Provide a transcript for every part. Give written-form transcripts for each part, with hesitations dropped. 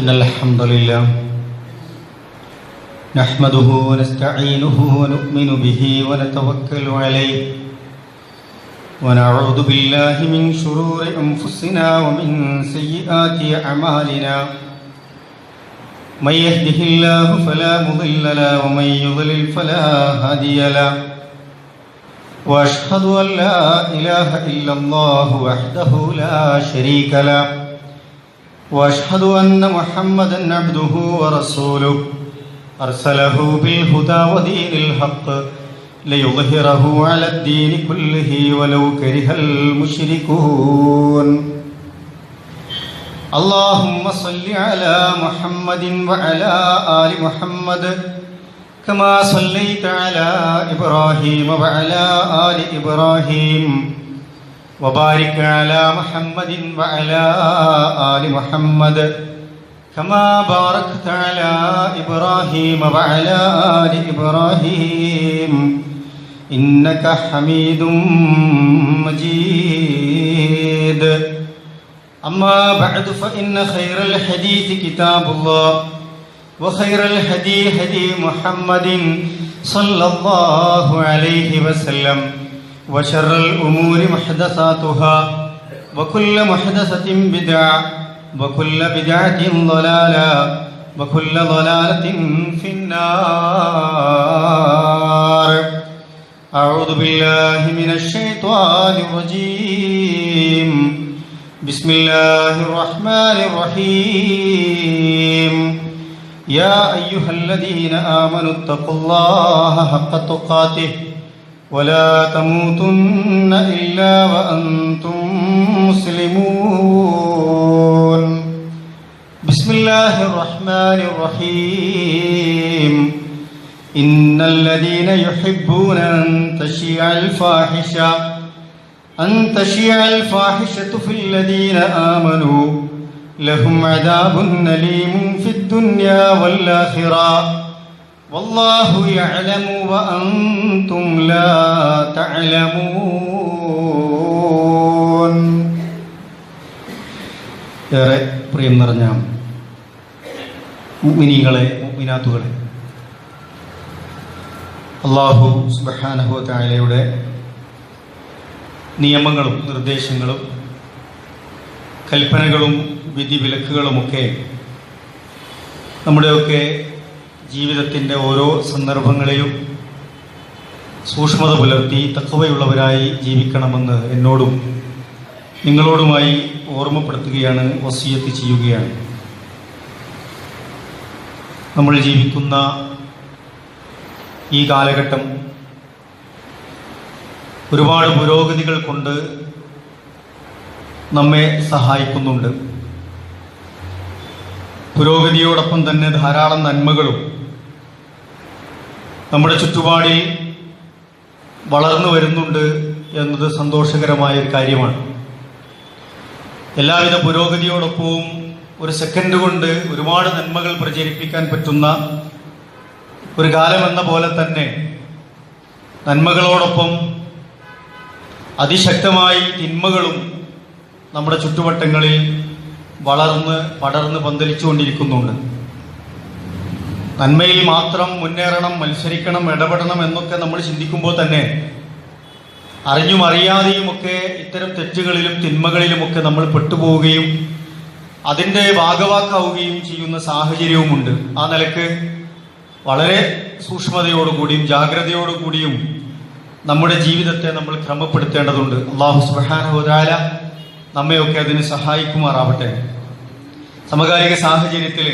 إن الحمد لله نحمده ونستعينه ونؤمن به ونتوكل عليه ونعوذ بالله من شرور أنفسنا ومن سيئات أعمالنا من يهده الله فلا مضل له ومن يضلل فلا هادي له وأشهد أن لا إله إلا الله وحده لا شريك له وأشهد أن محمدًا عبده ورسوله أرسله بالهدى ودين الحق ليظهره على الدين كله ولو كره المشركون اللهم صل على محمد وعلى آل محمد كما صليت على إبراهيم وعلى آل إبراهيم وبارك على محمد وعلى آل محمد كما باركت على إبراهيم وعلى آل إبراهيم إنك حميد مجيد أما بعد فإن خير الحديث كتاب الله وخير الهدي هدي محمد صلى الله عليه وسلم وشر الأمور محدثاتها وكل محدثة بدعة وكل بدعة ضلالة وكل ضلالة في النار أعوذ بالله من الشيطان الرجيم بسم الله الرحمن الرحيم يا أيها الذين آمنوا اتقوا الله حق تقاته ولا تموتن إلا وأنتم مسلمون بسم الله الرحمن الرحيم إن الذين يحبون أن تشيع الفاحشة في الذين آمنوا لهم عذاب أليم في الدنيا والآخرة والله يعلم وأنتم لا تعلمون. ഏറെ പ്രിയം നിറഞ്ഞ മുഅ്മിനീങ്ങളെ മുഅ്മിനാത്തുകളെ, അല്ലാഹു സുബ്ഹാനഹു വ തആലയുടെ നിയമങ്ങളും നിർദ്ദേശങ്ങളും കൽപ്പനകളും വിധിവിലക്കുകളുമൊക്കെ നമ്മുടെയൊക്കെ ജീവിതത്തിൻ്റെ ഓരോ സന്ദർഭങ്ങളെയും സൂക്ഷ്മത പുലർത്തി തഖ്വയുള്ളവരായി ജീവിക്കണമെന്ന് എന്നോടും നിങ്ങളോടുമായി ഓർമ്മപ്പെടുത്തുകയാണ്, വസിയത്ത് ചെയ്യുകയാണ്. നമ്മൾ ജീവിക്കുന്ന ഈ കാലഘട്ടം ഒരുപാട് പുരോഗതികൾ കൊണ്ട് നമ്മെ സഹായിക്കുന്നുണ്ട്. പുരോഗതിയോടൊപ്പം തന്നെ ധാരാളം നന്മകളും നമ്മുടെ ചുറ്റുപാടിൽ വളർന്നു വരുന്നുണ്ട് എന്നത് സന്തോഷകരമായ ഒരു കാര്യമാണ്. എല്ലാവിധ പുരോഗതിയോടൊപ്പവും ഒരു സെക്കൻഡ് കൊണ്ട് ഒരുപാട് നന്മകൾ പ്രചരിപ്പിക്കാൻ പറ്റുന്ന ഒരു കാലമെന്ന പോലെ തന്നെ നന്മകളോടൊപ്പം അതിശക്തമായി തിന്മകളും നമ്മുടെ ചുറ്റുവട്ടങ്ങളിൽ പടർന്ന് പന്തലിച്ചുകൊണ്ടിരിക്കുന്നുണ്ട്. നന്മയിൽ മാത്രം മുന്നേറണം, മത്സരിക്കണം, ഇടപെടണം എന്നൊക്കെ നമ്മൾ ചിന്തിക്കുമ്പോൾ തന്നെ അറിഞ്ഞും അറിയാതെയുമൊക്കെ ഇത്തരം തെറ്റുകളിലും തിന്മകളിലുമൊക്കെ നമ്മൾ പെട്ടുപോവുകയും അതിൻ്റെ ഭാഗവാക്കാവുകയും ചെയ്യുന്ന സാഹചര്യവുമുണ്ട്. ആ നിലക്ക് വളരെ സൂക്ഷ്മതയോടുകൂടിയും ജാഗ്രതയോടുകൂടിയും നമ്മുടെ ജീവിതത്തെ നമ്മൾ ക്രമപ്പെടുത്തേണ്ടതുണ്ട്. അല്ലാഹു സുബ്ഹാനഹു വ തആല നമ്മയൊക്കെ അതിന് സഹായിക്കുമാറാവട്ടെ. സമകാലിക സാഹചര്യത്തിൽ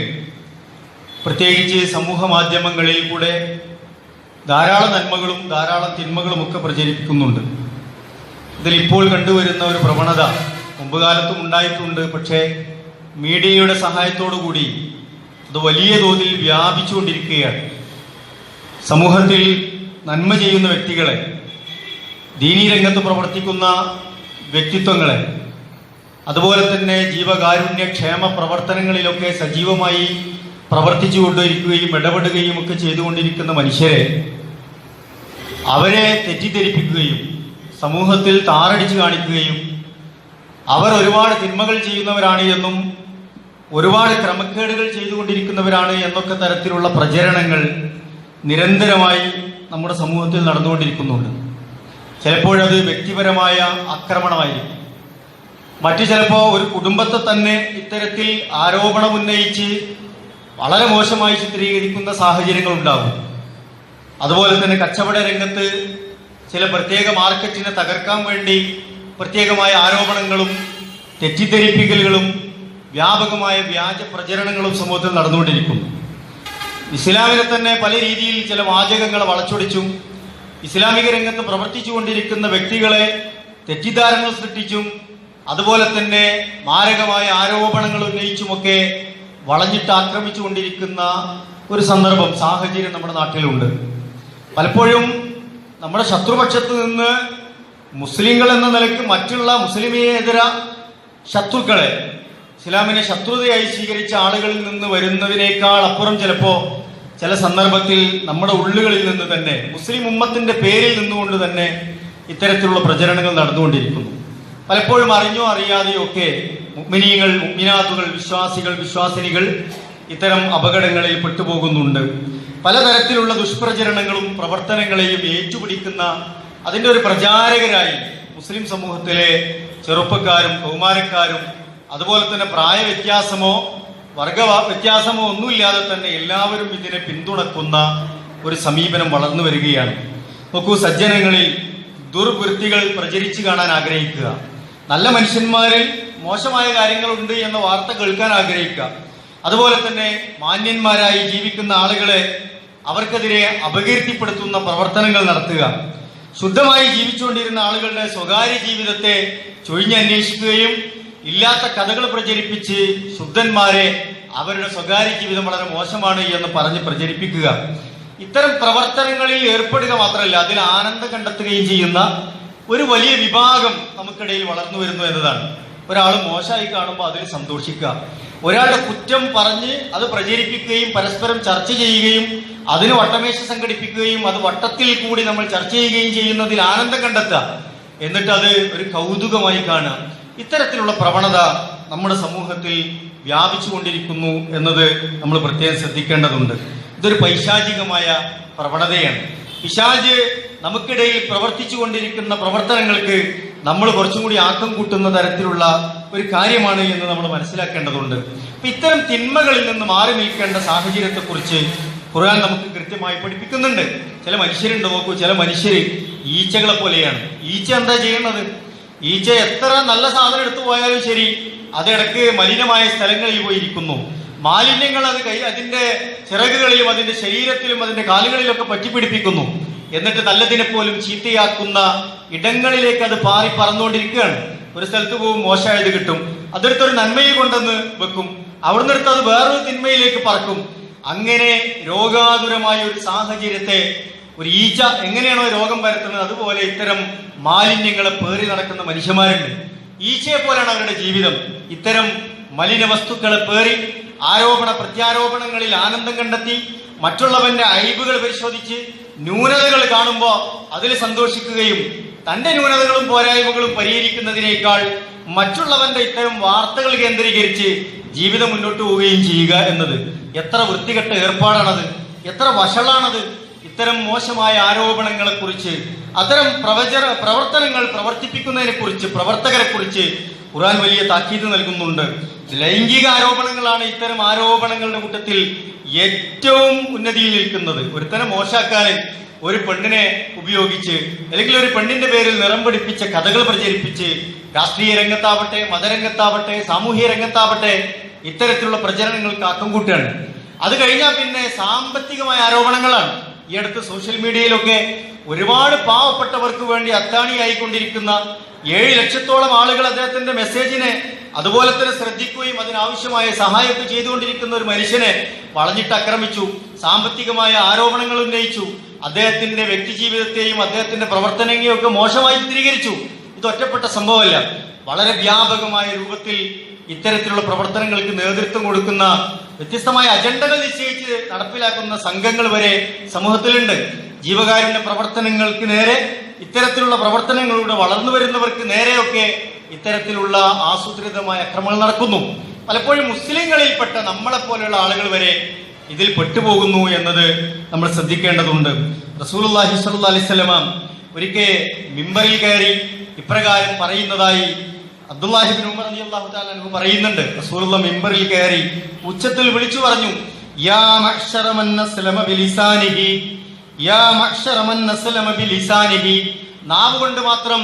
പ്രത്യേകിച്ച് സമൂഹ മാധ്യമങ്ങളിൽ കൂടെ ധാരാളം നന്മകളും ധാരാളം തിന്മകളുമൊക്കെ പ്രചരിപ്പിക്കുന്നുണ്ട്. ഇതിലിപ്പോൾ കണ്ടുവരുന്ന ഒരു പ്രവണത മുമ്പ് കാലത്തും ഉണ്ടായിട്ടുണ്ട്. പക്ഷേ മീഡിയയുടെ സഹായത്തോടു കൂടി അത് വലിയ തോതിൽ വ്യാപിച്ചുകൊണ്ടിരിക്കുകയാണ്. സമൂഹത്തിൽ നന്മ ചെയ്യുന്ന വ്യക്തികളെ, ദീനീ രംഗത്ത് പ്രവർത്തിക്കുന്ന വ്യക്തിത്വങ്ങളെ, അതുപോലെ തന്നെ ജീവകാരുണ്യ ക്ഷേമ പ്രവർത്തനങ്ങളിലൊക്കെ സജീവമായി പ്രവർത്തിച്ചു കൊണ്ടിരിക്കുകയും ഇടപെടുകയും ഒക്കെ ചെയ്തുകൊണ്ടിരിക്കുന്ന മനുഷ്യരെ, അവരെ തെറ്റിദ്ധരിപ്പിക്കുകയും സമൂഹത്തിൽ താറടിച്ചു കാണിക്കുകയും അവർ ഒരുപാട് തിന്മകൾ ചെയ്യുന്നവരാണ് എന്നും ഒരുപാട് ക്രമക്കേടുകൾ ചെയ്തുകൊണ്ടിരിക്കുന്നവരാണ് എന്നൊക്കെ തരത്തിലുള്ള പ്രചരണങ്ങൾ നിരന്തരമായി നമ്മുടെ സമൂഹത്തിൽ നടന്നുകൊണ്ടിരിക്കുന്നുണ്ട്. ചിലപ്പോഴത് വ്യക്തിപരമായ ആക്രമണമായിരിക്കും, മറ്റു ചിലപ്പോൾ ഒരു കുടുംബത്തെ തന്നെ ഇത്തരത്തിൽ ആരോപണം ഉന്നയിച്ച് വളരെ മോശമായി ചിത്രീകരിക്കുന്ന സാഹചര്യങ്ങൾ ഉണ്ടാകും. അതുപോലെ തന്നെ കച്ചവട രംഗത്ത് ചില പ്രത്യേക മാർക്കറ്റിനെ തകർക്കാൻ വേണ്ടി പ്രത്യേകമായ ആരോപണങ്ങളും തെറ്റിദ്ധരിപ്പിക്കലുകളും വ്യാപകമായ വ്യാജ പ്രചരണങ്ങളും സമൂഹത്തിൽ നടന്നുകൊണ്ടിരിക്കുന്നു. ഇസ്ലാമിനെ തന്നെ പല രീതിയിൽ ചില വാചകങ്ങളെ വളച്ചൊടിച്ചും ഇസ്ലാമിക രംഗത്ത് പ്രവർത്തിച്ചുകൊണ്ടിരിക്കുന്ന വ്യക്തികളെ തെറ്റിദ്ധാരണകൾ സൃഷ്ടിച്ചും അതുപോലെ തന്നെ മാരകമായ ആരോപണങ്ങൾ ഉന്നയിച്ചുമൊക്കെ വളഞ്ഞിട്ട് ആക്രമിച്ചുകൊണ്ടിരിക്കുന്ന ഒരു സന്ദർഭം, സാഹചര്യം നമ്മുടെ നാട്ടിലുണ്ട്. പലപ്പോഴും നമ്മുടെ ശത്രുപക്ഷത്ത് നിന്ന് മുസ്ലിങ്ങൾ എന്ന നിലയ്ക്ക് മറ്റുള്ള മുസ്ലിമേതര ശത്രുക്കളെ, ഇസ്ലാമിനെ ശത്രുതയായി സ്വീകരിച്ച ആളുകളിൽ നിന്ന് വരുന്നതിനേക്കാൾ അപ്പുറം ചിലപ്പോൾ ചില സന്ദർഭത്തിൽ നമ്മുടെ ഉള്ളുകളിൽ നിന്ന് തന്നെ മുസ്ലിം ഉമ്മത്തിന്റെ പേരിൽ നിന്നുകൊണ്ട് തന്നെ ഇത്തരത്തിലുള്ള പ്രചരണങ്ങൾ നടന്നുകൊണ്ടിരിക്കുന്നു. പലപ്പോഴും അറിഞ്ഞോ അറിയാതെയോ ഒക്കെ മുഅ്മിനീങ്ങൾ, മുഅ്മിനാത്തുകൾ, വിശ്വാസികൾ, വിശ്വാസിനികൾ ഇത്തരം അപകടങ്ങളിൽ പെട്ടുപോകുന്നുണ്ട്. പലതരത്തിലുള്ള ദുഷ്പ്രചരണങ്ങളും പ്രവർത്തനങ്ങളെയും ഏറ്റുപിടിക്കുന്ന അതിന്റെ ഒരു പ്രചാരകരായി മുസ്ലിം സമൂഹത്തിലെ ചെറുപ്പക്കാരും കൗമാരക്കാരും അതുപോലെ തന്നെ പ്രായവ്യത്യാസമോ വർഗ വ്യത്യാസമോ ഒന്നുമില്ലാതെ തന്നെ എല്ലാവരും ഇതിനെ പിന്തുണക്കുന്ന ഒരു സമീപനം വളർന്നു വരികയാണ്. നോക്കൂ, സജ്ജനങ്ങളിൽ ദുർവൃത്തികൾ പ്രചരിച്ചു കാണാൻ ആഗ്രഹിക്കുക, നല്ല മനുഷ്യന്മാരിൽ മോശമായ കാര്യങ്ങളുണ്ട് എന്ന വാർത്ത കേൾക്കാൻ ആഗ്രഹിക്കുക, അതുപോലെ തന്നെ മാന്യന്മാരായി ജീവിക്കുന്ന ആളുകളെ അവർക്കെതിരെ അപകീർത്തിപ്പെടുത്തുന്ന പ്രവർത്തനങ്ങൾ നടത്തുക, ശുദ്ധമായി ജീവിച്ചുകൊണ്ടിരുന്ന ആളുകളുടെ സ്വകാര്യ ജീവിതത്തെ ചൊഴിഞ്ഞന്വേഷിക്കുകയും ഇല്ലാത്ത കഥകൾ പ്രചരിപ്പിച്ച് ശുദ്ധന്മാരെ അവരുടെ സ്വകാര്യ ജീവിതം വളരെ മോശമാണ് എന്ന് പറഞ്ഞ് പ്രചരിപ്പിക്കുക, ഇത്തരം പ്രവർത്തനങ്ങളിൽ ഏർപ്പെടുക മാത്രമല്ല അതിൽ ആനന്ദം കണ്ടെത്തുകയും ചെയ്യുന്ന ഒരു വലിയ വിഭാഗം നമുക്കിടയിൽ വളർന്നു വരുന്നു എന്നതാണ്. ഒരാൾ മോശമായി കാണുമ്പോൾ അതിൽ സന്തോഷിക്കുക, ഒരാളുടെ കുറ്റം പറഞ്ഞ് അത് പ്രചരിപ്പിക്കുകയും പരസ്പരം ചർച്ച ചെയ്യുകയും അതിന് വട്ടമേശ സംഘടിപ്പിക്കുകയും അത് വട്ടത്തിൽ കൂടി നമ്മൾ ചർച്ച ചെയ്യുകയും ചെയ്യുന്നതിൽ ആനന്ദം കണ്ടെത്തുക, എന്നിട്ട് അത് ഒരു കൗതുകമായി കാണുക. ഇത്തരത്തിലുള്ള പ്രവണത നമ്മുടെ സമൂഹത്തിൽ വ്യാപിച്ചുകൊണ്ടിരിക്കുന്നു എന്നത് നമ്മൾ പ്രത്യേകം ശ്രദ്ധിക്കേണ്ടതുണ്ട്. ഇതൊരു പൈശാചികമായ പ്രവണതയാണ്. പിശാച് നമുക്കിടയിൽ പ്രവർത്തിച്ചു കൊണ്ടിരിക്കുന്ന പ്രവർത്തനങ്ങൾക്ക് നമ്മൾ കുറച്ചും കൂടി ആക്കം കൂട്ടുന്ന തരത്തിലുള്ള ഒരു കാര്യമാണ് എന്ന് നമ്മൾ മനസ്സിലാക്കേണ്ടതുണ്ട്. ഇത്തരം തിന്മകളിൽ നിന്ന് മാറി നിൽക്കേണ്ട സാഹചര്യത്തെക്കുറിച്ച് ഖുർആൻ നമുക്ക് കൃത്യമായി പഠിപ്പിക്കുന്നുണ്ട്. ചില മനുഷ്യരുണ്ട്, നോക്കൂ, ചില മനുഷ്യര് ഈച്ചകളെ പോലെയാണ്. ഈച്ച എന്താ ചെയ്യുന്നത്? ഈച്ച എത്ര നല്ല സാധനം എടുത്തു പോയാലും ശരി, അതിടക്ക് മലിനമായ സ്ഥലങ്ങളിൽ പോയിരിക്കുന്നു. മാലിന്യങ്ങൾ അത് അതിന്റെ ചിറകുകളിലും അതിന്റെ ശരീരത്തിലും അതിന്റെ കാലുകളിലൊക്കെ പറ്റിപ്പിടിപ്പിക്കുന്നു. എന്നിട്ട് നല്ലതിനെ പോലും ചീത്തയാക്കുന്ന ഇടങ്ങളിലേക്ക് അത് പാറി പറന്നുകൊണ്ടിരിക്കുകയാണ്. ഒരു സ്ഥലത്ത് പോകും, മോശമായത് കിട്ടും, അതെടുത്തൊരു നന്മയിൽ കൊണ്ടെന്ന് വെക്കും, അവിടുന്ന് എടുത്ത് അത് വേറൊരു തിന്മയിലേക്ക് പറക്കും. അങ്ങനെ രോഗാതുരമായ ഒരു സാഹചര്യത്തെ ഒരു ഈച്ച എങ്ങനെയാണോ രോഗം പരത്തുന്നത് അതുപോലെ ഇത്തരം മാലിന്യങ്ങളെ പേറി നടക്കുന്ന മനുഷ്യന്മാരുണ്ട്. ഈച്ചയെ പോലെയാണ് അവരുടെ ജീവിതം. ഇത്തരം മലിന വസ്തുക്കളെ പേറി ആരോപണ പ്രത്യാരോപണങ്ങളിൽ ആനന്ദം കണ്ടെത്തി മറ്റുള്ളവന്റെ അയബുകൾ പരിശോധിച്ച് ന്യൂനതകൾ കാണുമ്പോൾ അതിൽ സന്തോഷിക്കുകയും തന്റെ ന്യൂനതകളും പോരായ്മകളും പരിഹരിക്കുന്നതിനേക്കാൾ മറ്റുള്ളവന്റെ ഇത്തരം വാർത്തകൾ കേന്ദ്രീകരിച്ച് ജീവിതം മുന്നോട്ട് പോവുകയും ചെയ്യുക എന്നത് എത്ര വൃത്തികെട്ട ഏർപ്പാടാണത്, എത്ര വഷളാണത്. ഇത്തരം മോശമായ ആരോപണങ്ങളെ കുറിച്ച്, അത്തരം പ്രവർത്തനങ്ങൾ പ്രവർത്തിപ്പിക്കുന്നതിനെ കുറിച്ച്, പ്രവർത്തകരെ കുറിച്ച് ഖുർആൻ വലിയ താക്കീത് നൽകുന്നുണ്ട്. ലൈംഗിക ആരോപണങ്ങളാണ് ഇത്തരം ആരോപണങ്ങളുടെ കൂട്ടത്തിൽ ഏറ്റവും ഉന്നതിയിൽ നിൽക്കുന്നത്. ഒരുത്തരം മോശാക്കാരൻ ഒരു പെണ്ണിനെ ഉപയോഗിച്ച് അല്ലെങ്കിൽ ഒരു പെണ്ണിന്റെ പേരിൽ നിറം പിടിപ്പിച്ച കഥകൾ പ്രചരിപ്പിച്ച് രാഷ്ട്രീയ രംഗത്താവട്ടെ, മതരംഗത്താവട്ടെ, സാമൂഹ്യ രംഗത്താവട്ടെ ഇത്തരത്തിലുള്ള പ്രചരണങ്ങൾക്ക് ആക്കം കൂട്ടുകയാണ്. അത് കഴിഞ്ഞാൽ പിന്നെ സാമ്പത്തികമായ ആരോപണങ്ങളാണ്. ഈ അടുത്ത് സോഷ്യൽ മീഡിയയിലൊക്കെ ഒരുപാട് പാവപ്പെട്ടവർക്ക് വേണ്ടി അത്താണിയായിക്കൊണ്ടിരിക്കുന്ന 7 ലക്ഷത്തോളം ആളുകൾ അദ്ദേഹത്തിന്റെ മെസ്സേജിനെ അതുപോലെ തന്നെ ശ്രദ്ധിക്കുകയും അതിനാവശ്യമായ സഹായമൊക്കെ ചെയ്തുകൊണ്ടിരിക്കുന്ന ഒരു മനുഷ്യനെ വളഞ്ഞിട്ട് ആക്രമിച്ചു, സാമ്പത്തികമായ ആരോപണങ്ങൾ ഉന്നയിച്ചു, അദ്ദേഹത്തിന്റെ വ്യക്തി ജീവിതത്തെയും അദ്ദേഹത്തിന്റെ പ്രവർത്തനങ്ങളെയും ഒക്കെ മോശമായി ചിത്രീകരിച്ചു. ഇത് ഒറ്റപ്പെട്ട സംഭവമല്ല, വളരെ വ്യാപകമായ രൂപത്തിൽ ഇത്തരത്തിലുള്ള പ്രവർത്തനങ്ങൾക്ക് നേതൃത്വം കൊടുക്കുന്ന, വ്യത്യസ്തമായ അജണ്ടകൾ നിശ്ചയിച്ച് നടപ്പിലാക്കുന്ന സംഘങ്ങൾ വരെ സമൂഹത്തിലുണ്ട്. ജീവകാരുണ്യ പ്രവർത്തനങ്ങൾക്ക് നേരെ, ഇത്തരത്തിലുള്ള പ്രവർത്തനങ്ങളിലൂടെ വളർന്നു വരുന്നവർക്ക് നേരെയൊക്കെ ഇത്തരത്തിലുള്ള ആസൂത്രിതമായ അക്രമങ്ങൾ നടക്കുന്നു. പലപ്പോഴും മുസ്ലിങ്ങളിൽപ്പെട്ട നമ്മളെപ്പോലെയുള്ള ആളുകൾ വരെ ഇതിൽ പെട്ടുപോകുന്നു എന്നത് നമ്മൾ ശ്രദ്ധിക്കേണ്ടതുണ്ട്. റസൂലുള്ളാഹി സ്വല്ലല്ലാഹി അലൈഹി വസല്ലം ഒരിക്കൽ മിമ്പറിൽ കയറി ഇപ്രകാരം പറയുന്നതായി അബ്ദുല്ലാഹി ഇബ്നു ഉമർ റളിയല്ലാഹു തആല അൻഹു പറയുന്നുണ്ട്. റസൂലുള്ളാഹി മിമ്പറിൽ കയറി ഉച്ചത്തിൽ വിളിച്ചു പറഞ്ഞു, യാ മഅ്ശറ മൻ അസ്ലമ ബിലിസാനിഹി, യാ മഅ്ശറ മൻ അസ്ലമ ബിലിസാനിഹി, നാവ് കൊണ്ട് മാത്രം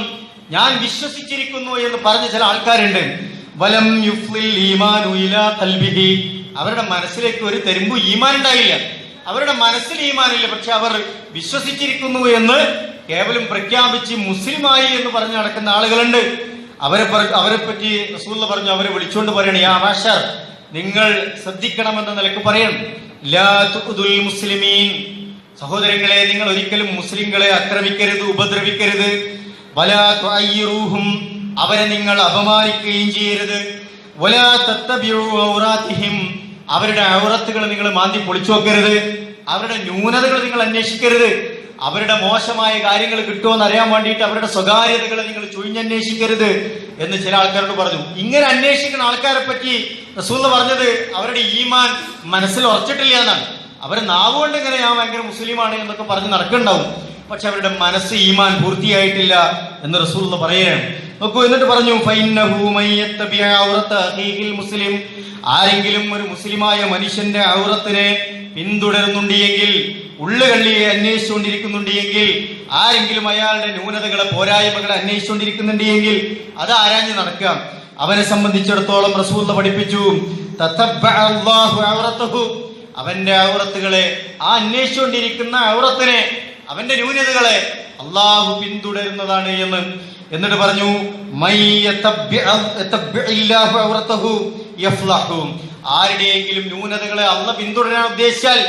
ഞാൻ വിശ്വസിച്ചിരിക്കുന്നു എന്ന് പറഞ്ഞ ചില ആൾക്കാരുണ്ട്. വലം യുഫ്ലിൽ ഈമാനു ഇലാ ഖൽബിഹി, അവരുടെ മനസ്സിലേക്ക് ഒരു തരിമ്പു ഈമാൻ ഉണ്ടായില്ല, അവരുടെ മനസ്സിൽ ഈമാനില്ല, പക്ഷെ അവർ വിശ്വസിച്ചിരിക്കുന്നു എന്ന് കേവലം പ്രഖ്യാപിച്ച് മുസ്ലിമായി എന്ന് പറഞ്ഞ് നടക്കുന്ന ആളുകളുണ്ട്. അവരെ പറ്റി റസൂൽ പറഞ്ഞു, അവരെ വിളിച്ചുകൊണ്ട് പറയണം, യാ മാഷർ, നിങ്ങൾ ശ്രദ്ധിക്കണമെന്ന നിലക്ക് പറയണം, ലാ തുഅ്ദുൽ മുസ്ലിമീൻ, സഹോദരങ്ങളെ നിങ്ങൾ ഒരിക്കലും മുസ്ലിങ്ങളെ ആക്രമിക്കരുത്, ഉപദ്രവിക്കരുത്. വലാ തുഅയ്യിറൂഹും, അവരെ നിങ്ങൾ അപമാനിക്കുകയും ചെയ്യരുത്. വലാ തത്തബിഉ ഔറാത്തിഹിം, അവരുടെ ഔറത്തുകൾ നിങ്ങൾ മാന്തി പൊളിച്ചു വെക്കരുത്. അവരുടെ ന്യൂനതകൾ നിങ്ങൾ അന്വേഷിക്കരുത്. അവരുടെ മോശമായ കാര്യങ്ങൾ കിട്ടുമെന്ന് അറിയാൻ വേണ്ടിയിട്ട് അവരുടെ സ്വകാര്യതകൾ നിങ്ങൾ ചുഴിഞ്ഞന്വേഷിക്കരുത് എന്ന് ചില ആൾക്കാരോട് പറഞ്ഞു. ഇങ്ങനെ അന്വേഷിക്കുന്ന ആൾക്കാരെ പറ്റി റസൂൽ പറഞ്ഞത് അവരുടെ ഈമാൻ മനസ്സിൽ ഉറച്ചിട്ടില്ല എന്നാണ്. അവർ നാവുകൊണ്ട് ഇങ്ങനെ ഞാൻ ഭയങ്കര മുസ്ലിമാണ് എന്നൊക്കെ പറഞ്ഞ് നടക്കുന്നുണ്ടാവും, പക്ഷെ അവരുടെ മനസ്സ് ഈമാൻ പൂർത്തിയായിട്ടില്ല എന്ന് റസൂൽ പറയുകയാണ്. നോക്കൂ, എന്നിട്ട് പറഞ്ഞു, ഫഇന്നഹു മയ്യത്തബിഅ ഔറത അഖീഹിൽ മുസ്ലിം, ആരെങ്കിലും ഒരു മുസ്ലിമായ മനുഷ്യന്റെ ഔറത്തിനെ പിന്തുടരുന്നുണ്ട് എങ്കിൽ, ഉള്ളുകള്ളിയെ അന്വേഷിച്ചുകൊണ്ടിരിക്കുന്നുണ്ട് എങ്കിൽ, ആരെങ്കിലും അയാളുടെ ന്യൂനതകളെ പോരായ്മകളെ അന്വേഷിച്ചുകൊണ്ടിരിക്കുന്നുണ്ട് എങ്കിൽ അത് ആരാഞ്ഞ് നടക്കാം. അവനെ സംബന്ധിച്ചിടത്തോളം റസൂൽ പഠിപ്പിച്ചു, തതബ്ബഅല്ലാഹു ഔറതഹു, അവന്റെ ഔറത്തുകളെ, ആ അന്വേഷിച്ചുകൊണ്ടിരിക്കുന്ന ഔറത്തിനെ, അവന്റെ ന്യൂനതകളെ അള്ളാഹു പിന്തുടരുന്നതാണ് എന്ന്. എന്നിട്ട് പറഞ്ഞു, ആരുടെയെങ്കിലും ന്യൂനതകളെ അള്ള പിന്തുടരാൻ ഉദ്ദേശിച്ചാൽ,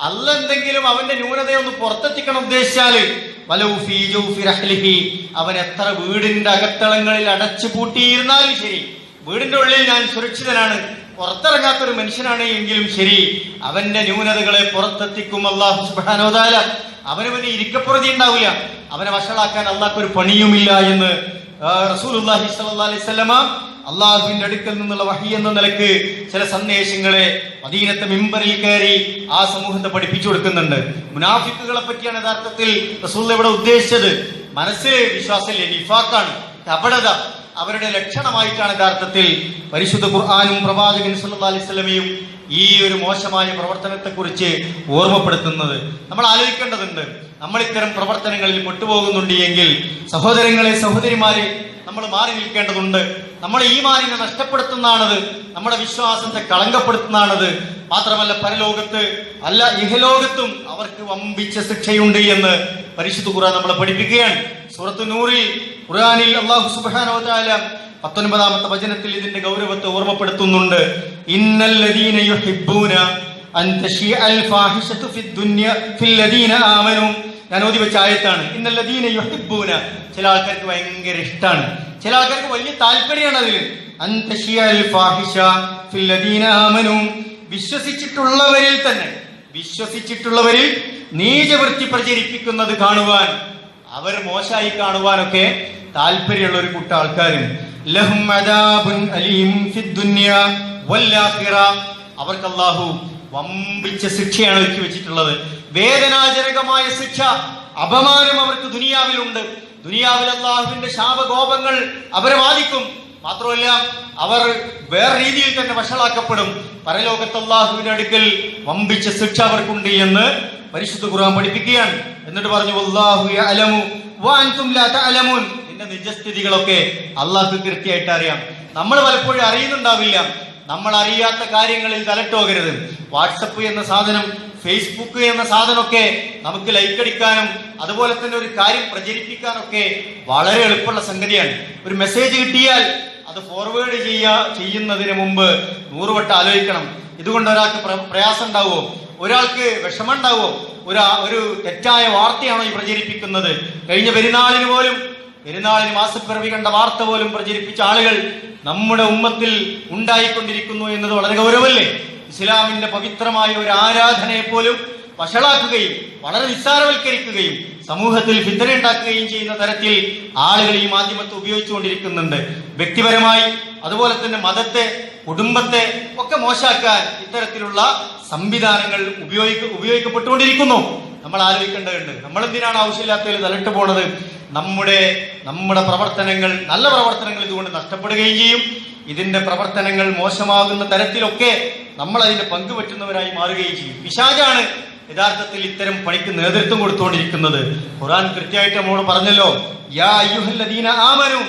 അല്ല എന്തെങ്കിലും അവന്റെ ന്യൂനതയെ ഒന്ന് പുറത്തെത്തിക്കണം ഉദ്ദേശിച്ചാൽ, അവൻ എത്ര വീടിന്റെ അകത്തളങ്ങളിൽ അടച്ചു പൂട്ടിയിരുന്നാലും ശരി, വീടിന്റെ ഉള്ളിൽ ഞാൻ സുരക്ഷിതനാണ്, പുറത്തിറങ്ങാത്തൊരു മനുഷ്യനാണ് എങ്കിലും ശരി, അവന്റെ ന്യൂനതകളെ പുറത്തെത്തിക്കും അല്ലാഹു സുബ്ഹാനഹു വ തആല. അവനവന് ഇരിക്കപ്പുറതി ഉണ്ടാവില്ല, അവനെ വഷളാക്കാൻ അള്ളാഹ്ക്കൊരു പണിയുമില്ല എന്ന് റസൂലുള്ളാഹി സ്വല്ലല്ലാഹി അലൈഹി വസല്ലമ അള്ളാഹുവിന്റെ അടുക്കൽ നിന്നുള്ള വഹി എന്ന നിലക്ക് ചില സന്ദേശങ്ങളെ മദീനത്തെ മിമ്പറിൽ കയറി ആ സമൂഹത്തെ പഠിപ്പിച്ചു കൊടുക്കുന്നുണ്ട്. മുനാഫിക്കുകളെ പറ്റിയാണ് യഥാർത്ഥത്തിൽ റസൂൽ ഇവിടെ ഉദ്ദേശിച്ചത്. മനസ്സിൽ വിശ്വാസമില്ല, നിഫാഖാണ്, കപടത, അവരുടെ ലക്ഷണമായിട്ടാണ് യഥാർത്ഥത്തിൽ പരിശുദ്ധ ഖുർആനും പ്രവാചകൻ സല്ലല്ലാഹു അലൈഹി വസല്ലമയും ഈ ഒരു മോശമായ പ്രവർത്തനത്തെക്കുറിച്ച് ഓർമ്മപ്പെടുത്തുന്നത്. നമ്മൾ ആലോചിക്കേണ്ടതുണ്ട്, നമ്മൾ ഇത്തരം പ്രവർത്തനങ്ങളിൽ പെട്ടുപോകുന്നുണ്ട് എങ്കിൽ സഹോദരങ്ങളെ, സഹോദരിമാരെ, നമ്മൾ മാറി നിൽക്കേണ്ടതുണ്ട്. നമ്മുടെ ഈമാനിനെ നഷ്ടപ്പെടുത്തുന്നതാണത്, നമ്മുടെ വിശ്വാസത്തെ കളങ്കപ്പെടുത്തുന്നതാണത്. മാത്രമല്ല പരലോകത്ത് അല്ല ഇഹലോകത്തും അവർക്ക് വമ്പിച്ച ശിക്ഷയുണ്ട് എന്ന് പരിശുദ്ധ ഖുർആൻ നമ്മളെ പഠിപ്പിക്കുകയാണ്. സൂറത്ത് നൂറിൽ ഖുർആനിൽ അല്ലാഹു സുബ്ഹാനഹു വ തആല 19-ാമത്തെ വചനത്തിൽ ഇതിന്റെ ഗൗരവത്തെ ഓർമ്മപ്പെടുത്തുന്നുണ്ട്. ഇന്നല്ലദീന യുഹിബ്ബൂന അൻ തശീഅൽ ഫാഹിഷതു ഫില്ലദീന ആമനൂ. ഞാൻ ഓതി വെച്ച ആയത്താണ്. ഇന്നല്ലദീന യുഹിബ്ബൂന, ചില ആൾക്കാർക്ക് ഭയങ്കര ഇഷ്ടമാണ്, ചില ആൾക്കാർക്ക് വലിയ താല്പര്യമാണ് അതിൽ. അൻ തശീഅൽ ഫാഹിഷ ഫില്ലദീന ആമനൂ, വിശ്വസിച്ചിട്ടുള്ളവരിൽ തന്നെ, വിശ്വസിച്ചിട്ടുള്ളവരിൽ നീചവൃത്തി പ്രചരിപ്പിക്കുന്നത് കാണുവാൻ, അവർ മോശമായി കാണുവാനൊക്കെ താല്പര്യമുള്ള ഒരു കൂട്ടം ആൾക്കാരും. ലഹും അദാബുൻ അലീം ഫിദ്ദുനിയ വൽആഖിറ, അവർക്ക് അല്ലാഹു വമ്പിച്ച ശിക്ഷയാണ് ഒരുക്കി വെച്ചിട്ടുള്ളത്. വേദനാജനകമായ ശിക്ഷ, അപമാനം അവർക്ക് ദുനിയാവിലുണ്ട്. ദുനിയാവിൽ അല്ലാഹുവിന്റെ ശാപകോപങ്ങൾ അവരെ ബാധിക്കും. മാത്രമല്ല അവർ വേറെ രീതിയിൽ തന്നെ വഷളാക്കപ്പെടും. പരലോകത്ത് അല്ലാഹുവിന്റെ അടുക്കൽ വമ്പിച്ച ശിക്ഷ അവർക്കുണ്ട് എന്ന് പരിശുദ്ധ ഖുർആൻ പഠിപ്പിക്കുകയാണ്. എന്നിട്ട് പറഞ്ഞു, വല്ലാഹു യഅലമു വഅൻതും ലാ തഅലമൂൻ, നിന്റെ നിജസ്ഥിതികളൊക്കെ അല്ലാഹുക്ക് കൃത്യമായിട്ട് അറിയാം. നമ്മൾ പലപ്പോഴും അറിയുന്നുണ്ടാവില്ല. നമ്മൾ അറിയാത്ത കാര്യങ്ങളിൽ തലട്ടോകരുത്. വാട്സപ്പ് എന്ന സാധനം, ഫേസ്ബുക്ക് എന്ന സാധനമൊക്കെ നമുക്ക് ലൈക്ക് അടിക്കാനും അതുപോലെ തന്നെ ഒരു കാര്യം പ്രചരിപ്പിക്കാനൊക്കെ വളരെ എളുപ്പമുള്ള സംഗതിയാണ്. ഒരു മെസ്സേജ് കിട്ടിയാൽ അത് ഫോർവേഡ് ചെയ്യുന്നതിന് മുമ്പ് 100 വട്ടം ആലോചിക്കണം. ഇതുകൊണ്ട് ഒരാൾക്ക് പ്രയാസം ഉണ്ടാവുമോ, ഒരാൾക്ക് വിഷമം ഉണ്ടാവുമോ, ഒരു തെറ്റായ വാർത്തയാണോ ഈ പ്രചരിപ്പിക്കുന്നത്? കഴിഞ്ഞ പെരുന്നാളിന് മാസപ്പിറവി കണ്ട വാർത്ത പോലും പ്രചരിപ്പിച്ച ആളുകൾ നമ്മുടെ ഉമ്മത്തിൽ ഉണ്ടായിക്കൊണ്ടിരിക്കുന്നു എന്നത് വളരെ ഗൗരവമല്ലേ? ഇസ്ലാമിന്റെ പവിത്രമായ ഒരു ആരാധനയെ പോലും വഷളാക്കുകയും വളരെ നിസ്സാരവൽക്കരിക്കുകയും സമൂഹത്തിൽ ഫിത്ന ഉണ്ടാക്കുകയും ചെയ്യുന്ന തരത്തിൽ ആളുകൾ ഈ മാധ്യമത്തെ ഉപയോഗിച്ചുകൊണ്ടിരിക്കുന്നുണ്ട്. വ്യക്തിപരമായി അതുപോലെ തന്നെ മതത്തെ, കുടുംബത്തെ ഒക്കെ മോശമാക്കാൻ ഇത്തരത്തിലുള്ള സംവിധാനങ്ങൾ ഉപയോഗിക്കപ്പെട്ടുകൊണ്ടിരിക്കുന്നു. നമ്മൾ ആലോചിക്കേണ്ടതുണ്ട്. നമ്മൾ എന്തിനാണ് ആവശ്യമില്ലാത്തതിൽ തലട്ട് പോണത്? നമ്മുടെ പ്രവർത്തനങ്ങൾ, നല്ല പ്രവർത്തനങ്ങൾ ഇതുകൊണ്ട് നഷ്ടപ്പെടുകയും ചെയ്യും. ഇതിന്റെ പ്രവർത്തനങ്ങൾ മോശമാകുന്ന തരത്തിലൊക്കെ നമ്മൾ അതിന്റെ പങ്കുപറ്റുന്നവരായി മാറുകയും ചെയ്യും. പിശാചാണ് യഥാർത്ഥത്തിൽ ഇത്തരം പണിക്ക് നേതൃത്വം കൊടുത്തുകൊണ്ടിരിക്കുന്നത്. ഖുർആൻ കൃത്യമായിട്ട് നമ്മോട് പറഞ്ഞല്ലോ, യാ അയ്യുഹല്ലദീന ആമനു,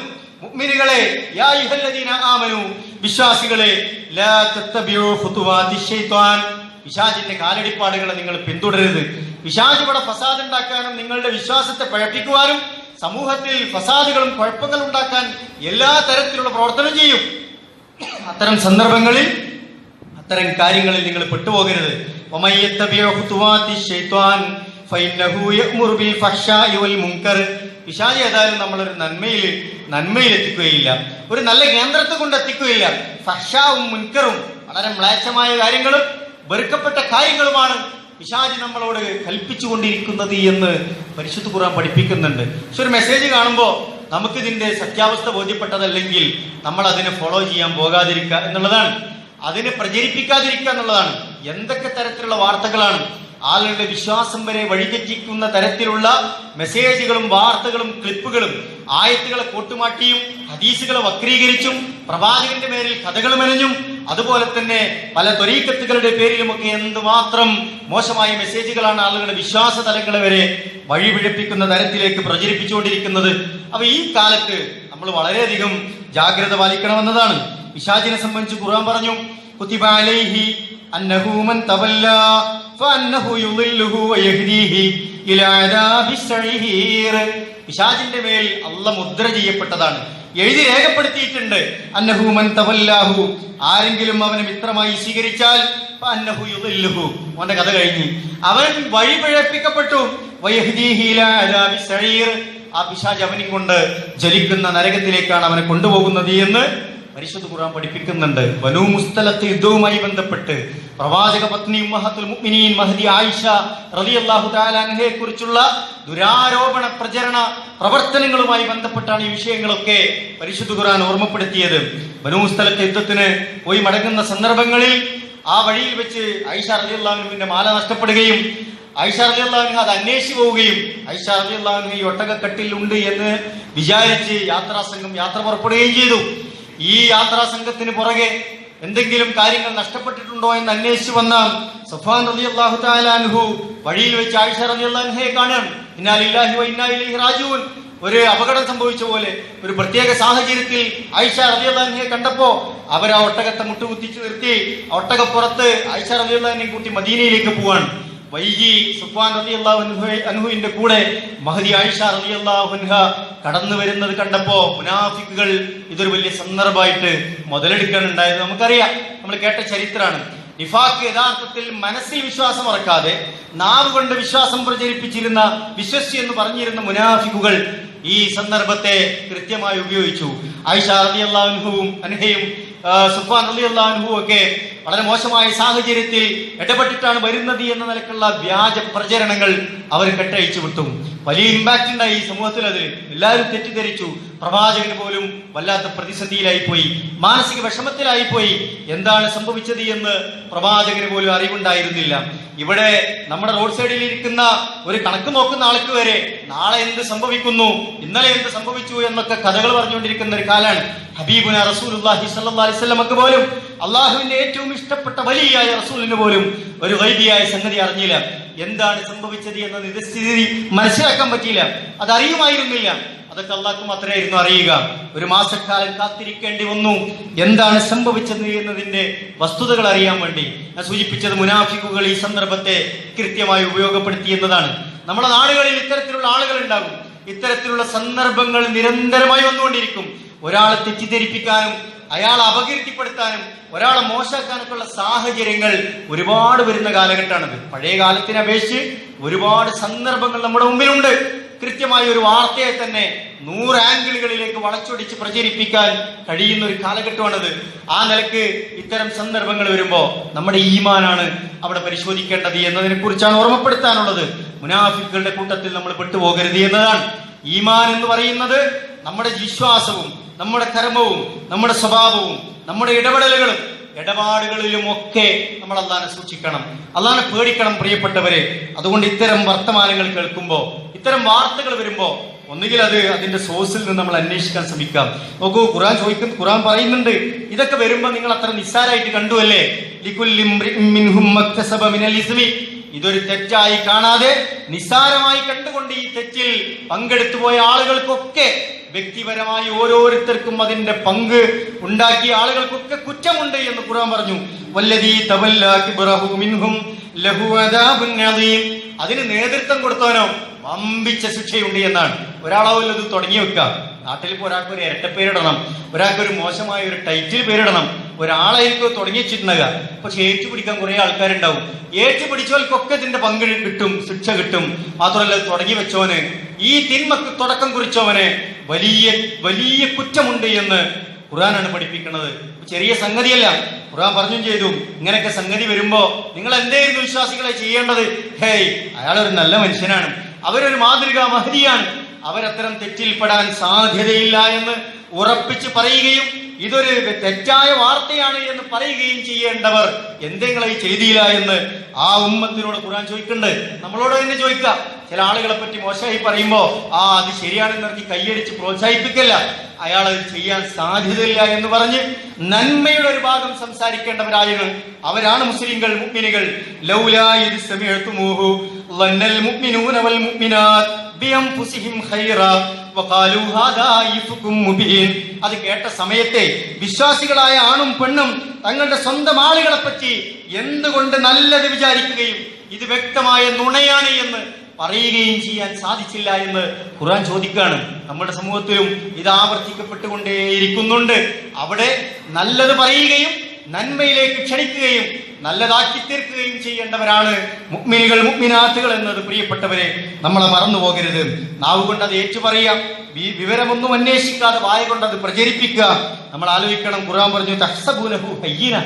മുഅ്മിനുകളെ, യാ അയ്യുഹല്ലദീന ആമനു, വിശ്വാസികളെ, ലാ തത്തബിഉ ഖുതുവാതിശ് ശൈത്വാൻ, പിശാചിന്റെ കാലടിപ്പാടുകളെ നിങ്ങൾ പിന്തുടരരുത്. പിശാച് ഇവിടെ ഫസാദ് ഉണ്ടാക്കാനും നിങ്ങളുടെ വിശ്വാസത്തെ പഴപ്പിക്കുവാനും സമൂഹത്തിൽ ഫസാദുകളും കുഴപ്പങ്ങളും ഉണ്ടാക്കാൻ എല്ലാ തരത്തിലുള്ള പ്രവർത്തനം ചെയ്യും. അത്തരം സന്ദർഭങ്ങളിൽ, അത്തരം കാര്യങ്ങളിൽ നിങ്ങൾ പെട്ടുപോകരുത്. പിശാച് ഏതായാലും നമ്മളൊരു നന്മയിൽ എത്തിക്കുകയില്ല, ഒരു നല്ല കേന്ദ്രത്തെ കൊണ്ട് എത്തിക്കുകയില്ല. ഫഹ്ശാവും മുൻകറും, വളരെ മ്ലേച്ഛമായ കാര്യങ്ങളും വെറുക്കപ്പെട്ട കാര്യങ്ങളുമാണ് പിശാച് നമ്മളോട് കൽപ്പിച്ചുകൊണ്ടിരിക്കുന്നത് എന്ന് പരിശുദ്ധ ഖുർആൻ പഠിപ്പിക്കുന്നുണ്ട്. പക്ഷെ ഒരു മെസ്സേജ് കാണുമ്പോൾ നമുക്കിതിന്റെ സത്യാവസ്ഥ ബോധ്യപ്പെട്ടതല്ലെങ്കിൽ നമ്മൾ അതിനെ ഫോളോ ചെയ്യാൻ പോകാതിരിക്കുക എന്നുള്ളതാണ്, അതിനെ പ്രചരിപ്പിക്കാതിരിക്കുക എന്നുള്ളതാണ്. എന്തൊക്കെ തരത്തിലുള്ള വാർത്തകളാണ് ആളുകളുടെ വിശ്വാസം വരെ വഴിതെറ്റിക്കുന്ന തരത്തിലുള്ള മെസ്സേജുകളും വാർത്തകളും ക്ലിപ്പുകളും, ആയത്തുകളെ കോട്ടുമാട്ടിയും ഹദീസുകളെ വക്രീകരിച്ചും പ്രവാചകന്റെ പേരിൽ കഥകൾ മെനഞ്ഞും അതുപോലെ തന്നെ പല ത്വരീഖത്തുകളുടെ പേരിലുമൊക്കെ എന്തുമാത്രം മോശമായ മെസ്സേജുകളാണ് ആളുകളുടെ വിശ്വാസ തലങ്ങളെ വരെ വഴിപിഴപ്പിക്കുന്ന തരത്തിലേക്ക് പ്രചരിപ്പിച്ചുകൊണ്ടിരിക്കുന്നത്. അപ്പൊ ഈ കാലത്ത് നമ്മൾ വളരെയധികം ജാഗ്രത പാലിക്കണമെന്നതാണ്. പിശാചിനെ സംബന്ധിച്ച് ഖുർആൻ പറഞ്ഞു, കുതിബ അലൈഹി അന്നഹു മൻ തവല്ലാ ഫഅന്നഹു യുളില്ലുഹു വയഹ്ദീഹി ഇലാ അദാബിസ് സഈർ. പിശാചിന്റെ മേൽ അല്ലാഹ് മുദ്ര ചെയ്യപ്പെട്ടതാണ്, എഴുതി രേഖപ്പെടുത്തിയിട്ടുണ്ട്. അന്നഹു മൻ തവല്ലാഹു, ആരെങ്കിലും അവനെ മിത്രമായി സ്വീകരിച്ചാൽ ഫഅന്നഹു യുളില്ലുഹു, അവന്റെ കഥ കഴിഞ്ഞു, അവൻ വഴിപിഴപ്പിക്കപ്പെട്ടു. വയഹ്ദീഹി ഇലാ അദാബിസ് സഈർ, ആ പിശാച് അവനെ കൊണ്ട് ജ്വലിക്കുന്ന നരകത്തിലേക്കാണ് അവനെ കൊണ്ടുപോകുന്നത് എന്ന് പരിശുദ്ധ ഖുർആൻ പഠിപ്പിക്കുന്നുണ്ട്. ബനൂ മുസ്തലഖ് യുദ്ധവുമായി ബന്ധപ്പെട്ട് പ്രവാചക പത്നി ഉമ്മഹത്തുൽ മുഅ്മിനീൻ മഹദി ആയിഷ റളിയല്ലാഹു തആല അൻഹയെ കുറിച്ചുള്ള ദുരാരോപണ പ്രചരണ പ്രവർത്തനങ്ങളുമായി ബന്ധപ്പെട്ടാണ് ഈ വിഷയങ്ങളൊക്കെ പരിശുദ്ധ ഖുർആൻ ഓർമ്മപ്പെടുത്തിയത്. ബനൂ മുസ്തലഖ് യുദ്ധത്തിന് പോയി മടങ്ങുന്ന സന്ദർഭങ്ങളിൽ ആ വഴിയിൽ വെച്ച് ആയിഷ റളിയല്ലാഹു അൻഹയുടെ മാല നഷ്ടപ്പെടുകയും ആയിഷ റളിയല്ലാഹു അൻഹ അത് അന്വേഷിച്ചു പോവുകയും ആയിഷ റളിയല്ലാഹു അൻഹ ഈ ഒട്ടകക്കട്ടിൽ ഉണ്ട് എന്ന് വിചാരിച്ച് യാത്രാസംഘം യാത്ര പുറപ്പെടുകയും ചെയ്തു. ഈ യാത്രാ സംഘത്തിന് പുറകെ എന്തെങ്കിലും കാര്യങ്ങൾ നഷ്ടപ്പെട്ടിട്ടുണ്ടോ എന്ന് അന്വേഷിച്ചു വന്ന സഫ്വാൻ റളിയല്ലാഹു തആല അൻഹു വഴിയിൽ വെച്ച് ആയിഷ റളിയല്ലാഹു അൻഹയെ കാണാൻ, ഇന്നാ ലില്ലാഹി വ ഇന്നാ ഇലൈഹി റാജിഊൻ, ഒരു അപകടം സംഭവിച്ച പോലെ ഒരു പ്രത്യേക സാഹചര്യത്തിൽ ആയിഷ റളിയല്ലാഹു അൻഹയെ കണ്ടപ്പോ അവർ ആ ഒട്ടകത്തെ മുട്ടുകുത്തിച്ചു നിർത്തി ഒട്ടകപ്പുറത്ത് ആയിഷ റളിയല്ലാഹു അൻഹയെ കൂട്ടി മദീനയിലേക്ക് പോവാൻ. വൈകി സഫ്വാൻ റളിയല്ലാഹു അൻഹുവിന്റെ കൂടെ മഹദി ആയിഷ റളിയല്ലാഹു അൻഹ കടന്നു വരുന്നത് കണ്ടപ്പോ മുനാഫിക്കുകൾ ഇതൊരു വലിയ സന്ദർഭമായിട്ട് മുതലെടുക്കാനുണ്ടായത് നമുക്കറിയാം, നമ്മൾ കേട്ട ചരിത്രമാണ്. നിഫാഖ് യഥാർത്ഥത്തിൽ മനസ്സിൽ വിശ്വാസം ഇറക്കാതെ നാവ് കൊണ്ട് വിശ്വാസം പ്രചരിപ്പിച്ചിരുന്ന, വിശ്വസി എന്ന് പറഞ്ഞിരുന്ന മുനാഫിക്കുകൾ ഈ സന്ദർഭത്തെ കൃത്യമായി ഉപയോഗിച്ചു. ആയിഷ റളിയല്ലാഹു അൻഹയും സഫ്വാൻ റളിയല്ലാഹു അൻഹു ഒക്കെ വളരെ മോശമായ സാഹചര്യത്തിൽ ഇടപെട്ടിട്ടാണ് വരുന്നത് എന്ന നിലക്കുള്ള വ്യാജ പ്രചരണങ്ങൾ അവർ കെട്ടഴിച്ചു വിട്ടു. വലിയ ഇമ്പാക്ട് ഉണ്ടായി ഈ സമൂഹത്തിൽ. അതിൽ എല്ലാവരും തെറ്റിദ്ധരിച്ചു. പ്രവാചകന് പോലും വല്ലാത്ത പ്രതിസന്ധിയിലായിപ്പോയി, മാനസിക വിഷമത്തിലായിപ്പോയി. എന്താണ് സംഭവിച്ചത് എന്ന് പ്രവാചകന് പോലും അറിവുണ്ടായിരുന്നില്ല. ഇവിടെ നമ്മുടെ റോഡ് സൈഡിൽ ഇരിക്കുന്ന ഒരു കണക്ക് നോക്കുന്ന ആൾക്ക് വരെ നാളെ എന്ത് സംഭവിക്കുന്നു, ഇന്നലെ എന്ത് സംഭവിച്ചു എന്നൊക്കെ കഥകൾ പറഞ്ഞുകൊണ്ടിരിക്കുന്ന ഒരു കാലാണ്. ഹബീബുന റസൂലുള്ളാഹി സ്വല്ലല്ലാഹി അലൈഹി വസല്ലമക്ക് പോലും, അള്ളാഹുവിന്റെ ഏറ്റവും ഇഷ്ടപ്പെട്ട വലിയായ റസൂലിന് പോലും ഒരു ഗൈബിയായ സംഗതി അറിഞ്ഞില്ല. എന്താണ് സംഭവിച്ചത് എന്ന നിജസ്ഥിതി മനസ്സിലാക്കാൻ പറ്റിയില്ല, അതറിയുമായിരുന്നില്ല. അതൊക്കെ അള്ളാഹ്ക്ക് മാത്രമായിരുന്നു അറിയുക. ഒരു മാസക്കാലം കാത്തിരിക്കേണ്ടി വന്നു എന്താണ് സംഭവിച്ചത് എന്നതിന്റെ വസ്തുതകൾ അറിയാൻ വേണ്ടി. ഞാൻ സൂചിപ്പിച്ചത് മുനാഫിക്കുകൾ ഈ സന്ദർഭത്തെ കൃത്യമായി ഉപയോഗപ്പെടുത്തി എന്നതാണ്. നമ്മുടെ നാടുകളിൽ ഇത്തരത്തിലുള്ള ആളുകൾ ഉണ്ടാകും. ഇത്തരത്തിലുള്ള സന്ദർഭങ്ങൾ നിരന്തരമായി വന്നുകൊണ്ടിരിക്കും. ഒരാളെ തെറ്റിദ്ധരിപ്പിക്കാനും അയാളെ അപകീർത്തിപ്പെടുത്താനും ഒരാളെ മോശമാക്കാനൊക്കെയുള്ള സാഹചര്യങ്ങൾ ഒരുപാട് വരുന്ന കാലഘട്ടമാണിത്. പഴയ കാലത്തിനെ അപേക്ഷിച്ച് ഒരുപാട് സന്ദർഭങ്ങൾ നമ്മുടെ മുമ്പിലുണ്ട്. കൃത്യമായ ഒരു വാർത്തയെ തന്നെ 100 ആംഗിളിൽ വീടുകളിലേക്ക് വളച്ചൊടിച്ച് പ്രചരിപ്പിക്കാൻ കഴിയുന്ന ഒരു കാലഘട്ടമാണത്. ആ നിലക്ക് ഇത്തരം സന്ദർഭങ്ങൾ വരുമ്പോൾ നമ്മുടെ ഈമാനാണ് അവിടെ പരിശോധിക്കേണ്ടത് എന്നതിനെ കുറിച്ചാണ് ഓർമ്മപ്പെടുത്താനുള്ളത്. മുനാഫിക്കുകളുടെ കൂട്ടത്തിൽ നമ്മൾ പെട്ടുപോകരുത് എന്നതാണ്. ഈമാൻ എന്ന് പറയുന്നത് നമ്മുടെ വിശ്വാസവും നമ്മുടെ കർമ്മവും നമ്മുടെ സ്വഭാവവും നമ്മുടെ ഇടപാടുകളിലും ഒക്കെ നമ്മൾ അള്ളാനെ സൂക്ഷിക്കണം, അള്ളാനെ പേടിക്കണം പ്രിയപ്പെട്ടവരെ. അതുകൊണ്ട് ഇത്തരം വർത്തമാനങ്ങൾ കേൾക്കുമ്പോൾ, ഇത്തരം വാർത്തകൾ വരുമ്പോൾ ഒന്നുകിൽ അതിന്റെ സോഴ്സിൽ നിന്ന് നമ്മൾ അന്വേഷിക്കാൻ ശ്രമിക്കാം. നോക്കൂ, ഖുർആൻ പറയുന്നുണ്ട്, ഇതൊക്കെ വരുമ്പോൾ നിങ്ങൾ അത്ര നിസ്സാരായിട്ട് കണ്ടുവല്ലേ. ഇതൊരു തെറ്റായി കാണാതെ നിസ്സാരമായി കണ്ടുകൊണ്ട് ഈ തെറ്റിൽ പങ്കെടുത്തു പോയ ആളുകൾക്കൊക്കെ വ്യക്തിപരമായി ഓരോരുത്തർക്കും അതിന്റെ പങ്ക് ഉണ്ടാക്കിയ ആളുകൾക്കൊക്കെ കുറ്റമുണ്ട് എന്ന് ഖുർആൻ പറഞ്ഞു. വല്ലദീ തവല്ലാ കിബ്റഹു മിൻഹും ലഹു അദാബുൻ അദീം. അതിന് നേതൃത്വം കൊടുത്തവനോ വമ്പിച്ച ശിക്ഷയുണ്ട് എന്നാണ്. ഒരാളാവില്ല ഇത് തുടങ്ങി വെക്കാം. നാട്ടിൽ ഇപ്പോൾ ഒരാൾക്ക് ഒരു ഇരട്ടപ്പേരിടണം, ഒരാൾക്ക് ഒരു മോശമായ ഒരു ടൈറ്റിൽ പേരിടണം, ഒരാളായിരിക്കും തുടങ്ങി വെച്ചിട്ടുണ്ടാകുക. പക്ഷെ ഏറ്റുപിടിക്കാൻ കുറെ ആൾക്കാരുണ്ടാവും. ഏറ്റുപിടിച്ചവർക്കൊക്കെ ഇതിന്റെ പങ്ക് കിട്ടും, ശിക്ഷ കിട്ടും. മാത്രമല്ല, തുടങ്ങി വെച്ചവന്, ഈ തിന്മക്ക് തുടക്കം കുറിച്ചവന് വലിയ വലിയ കുറ്റമുണ്ട് എന്ന് ഖുർആനാണ് പഠിപ്പിക്കുന്നത്. ചെറിയ സംഗതിയല്ല. ഖുർആൻ പറഞ്ഞു ചെയ്തു, ഇങ്ങനെയൊക്കെ സംഗതി വരുമ്പോ നിങ്ങൾ എന്തായിരുന്നു വിശ്വാസികളെ ചെയ്യേണ്ടത്? ഹേയ്, അയാളൊരു നല്ല മനുഷ്യനാണ്, അവരൊരു മാതൃകാ മഹദിയാണ്, അവരത്തരം തെറ്റിൽപ്പെടാൻ സാധ്യതയില്ല എന്ന് ഉറപ്പിച്ച് പറയുകയും ഇതൊരു തെറ്റായ വാർത്തയാണ് എന്ന് പറയുകയും ചെയ്യേണ്ടവർ എന്തെങ്കിലും ചെയ്തില്ല എന്ന് ആ ഉമ്മത്തിനോട് ഖുർആൻ ചോദിക്കുന്നുണ്ട്. നമ്മളോട് തന്നെ ചോദിക്കാം. ചില ആളുകളെ പറ്റി മോശമായി പറയുമ്പോ അത് ശരിയാണെന്ന് പറഞ്ഞ് കൈയടിച്ച് പ്രോത്സാഹിപ്പിക്കല്ല, അയാൾ അത് ചെയ്യാൻ സാധ്യതയില്ല എന്ന് പറഞ്ഞ് നന്മയുടെ ഒരു ഭാഗം സംസാരിക്കേണ്ടവരായിരുന്നു. അവരാണ് മുസ്ലിങ്ങൾ, മുഅ്മിനുകൾ. ലൗലാ ഇദ് സമിഅ്തുമൂഹു ളന്നൽ മുഅ്മിനൂന വൽ മുഅ്മിനാത്ത് ബിഅൻഫുസിഹിം ഖൈറാ വഖാലൂ ഹാദാ ഇഫ്കും മുബീൻ. അത് കേട്ട സമയത്തെ വിശ്വാസികളായ ആണും പെണ്ണും തങ്ങളുടെ സ്വന്തം ആളുകളെ പറ്റി എന്തുകൊണ്ട് നല്ലത് വിചാരിക്കുകയും ഇത് വ്യക്തമായ നുണയാണ് എന്ന് പറയുകയും ചെയ്യാൻ സാധിച്ചില്ല എന്ന് ഖുർആൻ ചോദിക്കുകയാണ്. നമ്മുടെ സമൂഹത്തിലും ഇത് ആവർത്തിക്കപ്പെട്ടുകൊണ്ടേയിരിക്കുന്നുണ്ട്. അവിടെ നല്ലത് പറയുകയും നന്മയിലേക്ക് ക്ഷണിക്കുകയും നല്ലതാക്കി തീർക്കുകയും ചെയ്യേണ്ടവരാണ് മുഅ്മിനുകൾ, മുഅ്മിനാത്തുകൾ എന്നത് പ്രിയപ്പെട്ടവരെ നമ്മളെ മറന്നു പോകരുത്. നാവ് കൊണ്ട് അത് ഏറ്റുപറയാം, വിവരമൊന്നും അന്വേഷിക്കാതെ വായ കൊണ്ട് അത് പ്രചരിപ്പിക്കുക. നമ്മൾ ആലോചിക്കണം, ഖുർആൻ പറഞ്ഞു തഹ്സബൂനഹു ഹയ്യിന,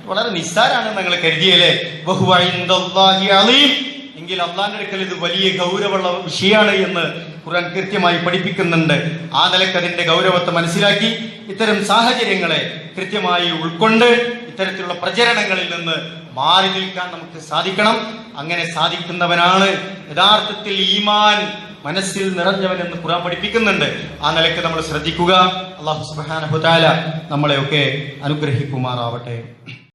വളരെ നിസ്സാരാണ് നിങ്ങൾ കരുതിയല്ലേ. വഹുവ ഇൻദല്ലാഹി അളീം, എങ്കിൽ അള്ളാന്റെ അടുക്കൽ ഇത് വലിയ ഗൗരവമുള്ള വിഷയമാണ് എന്ന് ഖുർആൻ കൃത്യമായി പഠിപ്പിക്കുന്നുണ്ട്. ആ നിലക്ക് അതിന്റെ ഗൗരവത്തെ മനസ്സിലാക്കി ഇത്തരം സാഹചര്യങ്ങളെ കൃത്യമായി ഉൾക്കൊണ്ട് ഇത്തരത്തിലുള്ള പ്രചരണങ്ങളിൽ നിന്ന് മാറി നിൽക്കാൻ നമുക്ക് സാധിക്കണം. അങ്ങനെ സാധിക്കുന്നവനാണ് യഥാർത്ഥത്തിൽ ഈമാൻ മനസ്സിൽ നിറഞ്ഞവനെന്ന് ഖുർആൻ പഠിപ്പിക്കുന്നുണ്ട്. ആ നിലക്ക് നമ്മൾ ശ്രദ്ധിക്കുക. അല്ലാഹു സുബ്ഹാനഹു വ തആല നമ്മളെയൊക്കെ അനുഗ്രഹിക്കുമാറാവട്ടെ.